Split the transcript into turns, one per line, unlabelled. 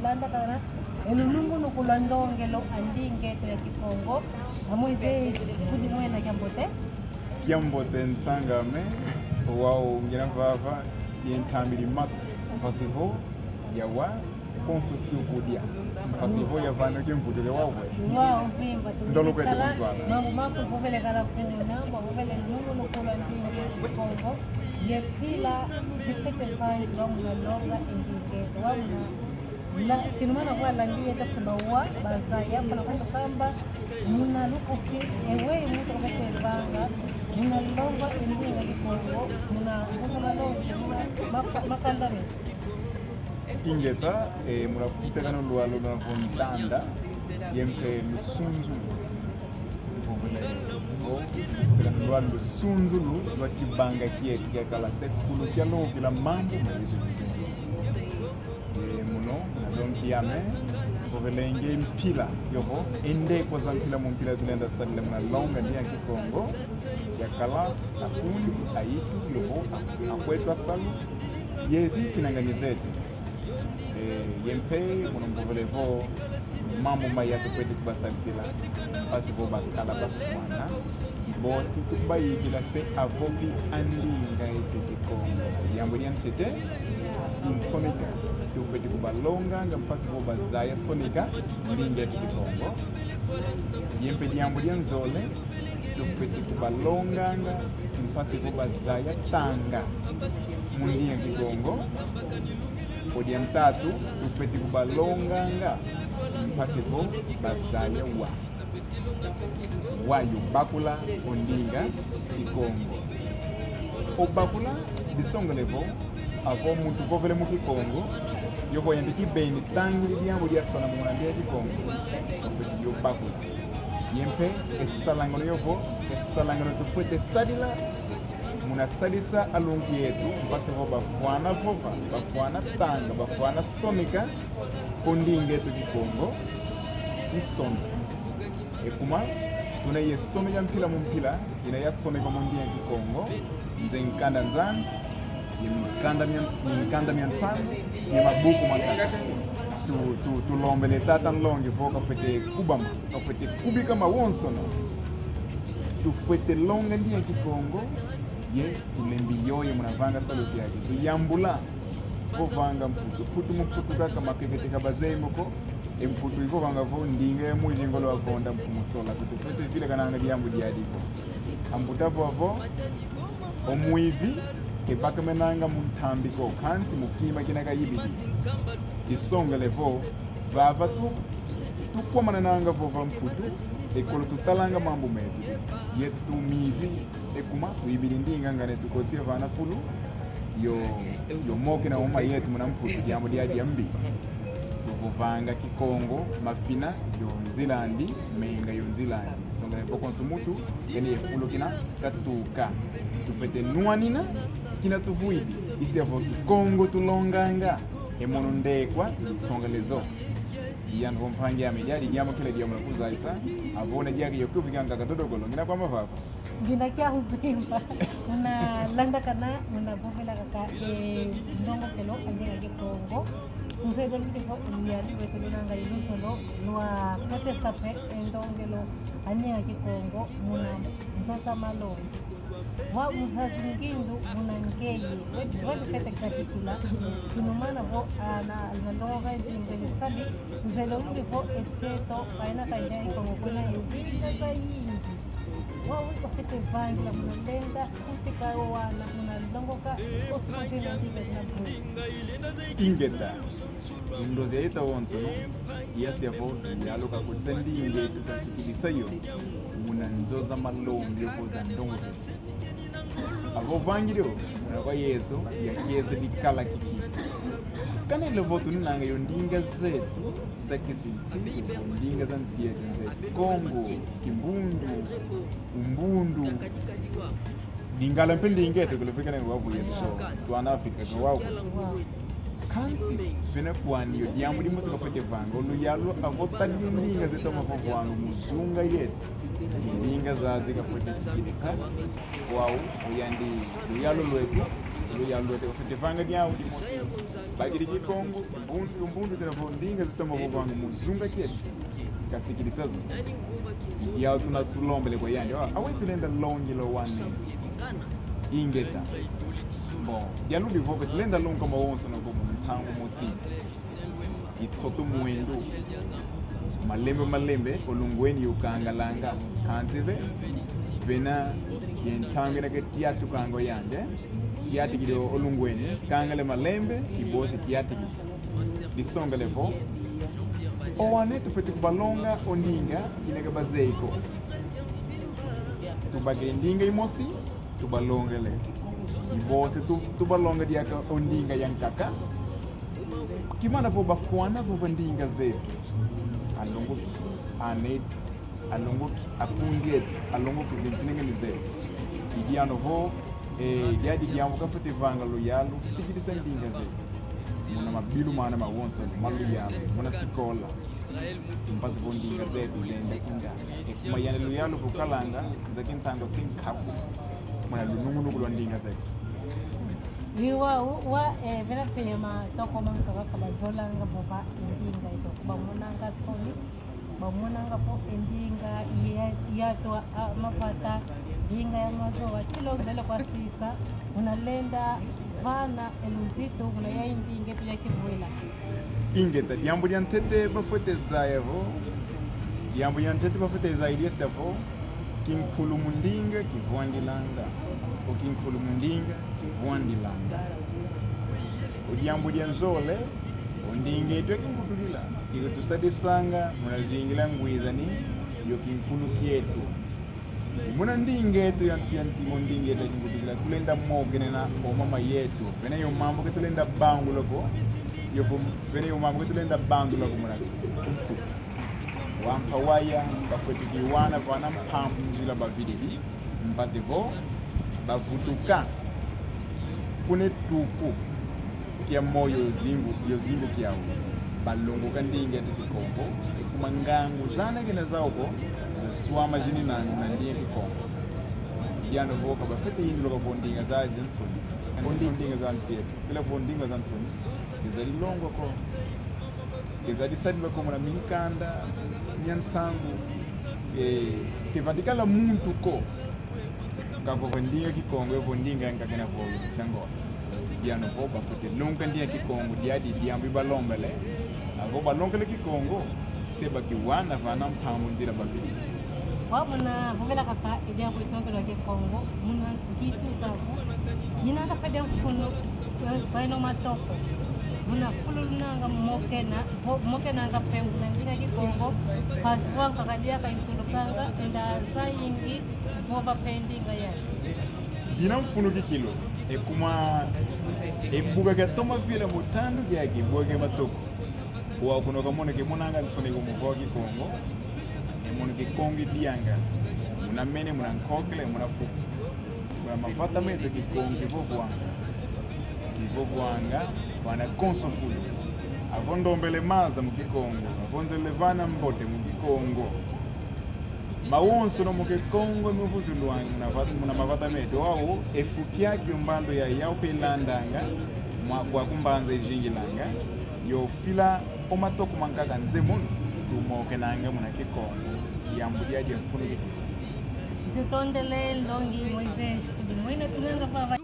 landa kana elunungu nukulandongelo andingeto ya Kikongo amoize kudi mwena
Kiambote nsangame wao ngira vava yentambiri mak fasivo yawa konsutu kudia fasivo ya vano kemvude wao
vimba
ndolo kwete kunzwala
mambo mako vovele kala kuna vovele lungu nukulandinge Kikongo ye pila zipete vai wamuna longa indingeto wamuna la kinumana kwa langia takubawa bazaya pana kwenda kamba muna lukuki ewe mtu kwa muna longa indinga Kikongo muna kusama longa makandare
ingeta muna kutekana lualo na vontanda yempe lusunzu lualo lusunzu lu kibanga kieti kala sekulu kialo kila mambo muno nalonkiame kovelenge mpila yoho ende kwa zampila mumpila tulenda sadile muna longa ni ya Kikongo ya kala akundi aitu yoho akwetwa salu yezi kinanganyizete yempe muno mkovelevo mambo mayatu kweti kubasalisila basi boba kala bafwana bosi tubayikila se avoki andinga ete Kikongo yambo niyantete intonika tufeti kubalonga nga mpasi boba zaya sonika ndinga ete Kikongo yempe diambo dianzole tufeti kubalonga nga mpasi boba zaya tanga mundinga Kikongo odiantatu tufeti kubalonga nga mpasi boba zaya wayo bakula ondinga Kikongo obakula bisongelevo avo muntu kovele mu Kikongo yoko yandiki beni tangiri diambo dia sona mu ndia Kikongo yo bakula yempe esalangano yovo esalangano tufete sadila muna sadisa alungi yetu mpase vo bafwana tanga bafwana sonika kondinga yetu Kikongo isona ekuma tuna yesome ya mpila mumpila ina yasome kwa mundi ya Kikongo nze nkanda nzani nkanda miansani ni mabuku makaka tulombele tata nlongi voka fete kubama fete kubika mawonsono tufete longa ndi ya Kikongo ye tulembi yoye munavanga saluti yake tuyambula vovanga mputu mputu kaka makekete kabazei moko emputu hivyo vangavo ndinga ya mwili ngolo wakonda mpumusola kutufete vile kananga diambu diadiko ambutavo avo omwivi kebaka menanga muntambiko kansi mukima kinaka yibidi isongelevo vava tukwamana nanga vova mputu ekolo tutalanga mambo metu yetu mivi ekuma tuibidi ndinga ngane tukotie vana fulu yo moke na uma yetu muna mputu diambu diambi vanga Kikongo mafina yo Nzilandi menga yo Nzilandi songa ko konsumutu yani efulo kina tatuka tupete nuanina kina tuvuidi isi avo Kikongo tulonganga emono ndekwa songa lezo yan kompangia amejadi diamo kile diamo kuzaisa avone jari yo kubiganga katodogolo ngina kwa mavava
gina kya hubimba una landa kana una bovela kaka ndongo kelo andinga Kikongo Nzego ndiko unyali wetu nanga ilusolo nwa kote sape endongelo anya Kikongo muna ntosa malo wa uzazingindu muna ngeye wetu kete katikula kinumana vo ana nalonga ingele kadi nzelo ndiko etseto kaina kaida Kikongo kuna yinga sayingi wa uko kete vanga muna lenda kutika wana muna longoka osipatela ndika na
ingeta ndozi yaita wonso no yasi yavo yaloka kutsendi inge tutasikilisa yo muna nzoza malombi yokoza ndongo avo vangiro muna kwa yeso yakiese dikala kiki kana ile votu nanga yo ndinga zetu sakisinti ndinga za ntiyetu nzetu Kongo kimbundu umbundu dingala mpendi ingete kulifika na wavu yetu twana Afrika kwa wavu kanti vena kwani yo diambo di musika fete vanga olu yalo avota ndinga zetama vanga muzunga yetu ndinga zazi ka fete sikisa wao uyandi uyalo lwetu fete vanga diambo di musika bagiri kikongo mbundu tena ndinga zetama vanga muzunga yetu kasikilisa zo ya tunatulombele kwa yandi awe tulenda longi lo wani ingeta bon yaludi voke tulenda longi kama wonso na como tango mosi itsoto muendo malembe olungweni ukangalanga kantive vena yentange na ketiatu kango yande tiati gido olungweni kangale malembe ibosi tiati disonga levo owane tufete kubalonga ondinga inega bazeiko tubage ndinga imosi tubalonga le ibose tubalonga diaka ondinga yankaka kimana vo bafwana vo vandinga zetu alongo anetu alongo apungetu alongo kuzintinenge mizetu idiano vo diadi diambo kafete vanga lo yalo sikidisa ndinga zetu muna mabilu mana mawonso malu yalo muna sikola mpazi vo ndinga zetu lenda kinga kuma yana lo yalo kukalanga zakintango sinkapu muna lunungu lo ndinga zetu
wa vena pema toko manka kabazola nga boba ndinga ito kuba munanga tsoni ba munanga po ndinga yato mafata ndinga ya mazoa kilo mbele kwa sisa unalenda vana eluzito una ya ndinga tu yake vuela
ingeta diambo yantete bafete zaevo diambo yantete bafete zaidi savo kinkulu mundinga kivwandilanga okinkulu mundinga kivwandilanga odiambo dianzole ondinga etwe kinkutulila iko tusadisanga munazingila ngwizani yo kinkulu kietu muna ndinga etu yantiantimo ndinga etu kinkutulila tulenda mogene na omama yetu vena yo mambo ke tulenda bangu loko vena yo mambo ke tulenda bangu loko muna wampawaya bakwetikiwana vana mpambu njila bavididi mpazivo bavutuka kune tuku kia moyo yozingu kiao balongoka ndinga tikikongo ikumangangu zana kina zaoko swama jini na ndinga kikongo yano voka bafete yindi loka vondinga za jinsoni vondinga za nsietu kila vondinga za nsoni izali longo ko izali sadi loko muna minkanda nyansangu kivandikala muntu ko kako vendinga kikongo vondinga ngakena vo chango diano vo bafete longa ndia kikongo diadi diambi balombele avo balongele kikongo seba kiwana vana mpambu njira babili
wabona vuvela kaka idiambo itongelo ke Kongo muna kitu zavo nina ka pede mfuno baino matoko muna fulunanga mokena nga pengu ndinga ki Kongo paswa kakadia ka intulukanga enda sayingi boba pendinga ya
dina mfuno kilo ekuma ebuga gatoma vile mutandu yake boge matoko wa kuno kamone ke munanga nsone ko muvoki Kongo muna kikongi dianga muna mene muna nkokele muna fuku muna mafata mete kikongi kivovuanga wana konso fulu avondombele maza mukikongo avonzele vana mbote mukikongo mawonso no mukikongo muvuzuluanga muna mafata mete wao efukiaki umbando ya yaupe landanga kwa kumbanza ijingilanga yo fila omatoko mankaka nzemunu tumoke nanga muna kikongo yambudiaje mfunu
Tutondele longi Moises kudimwina tunanga baba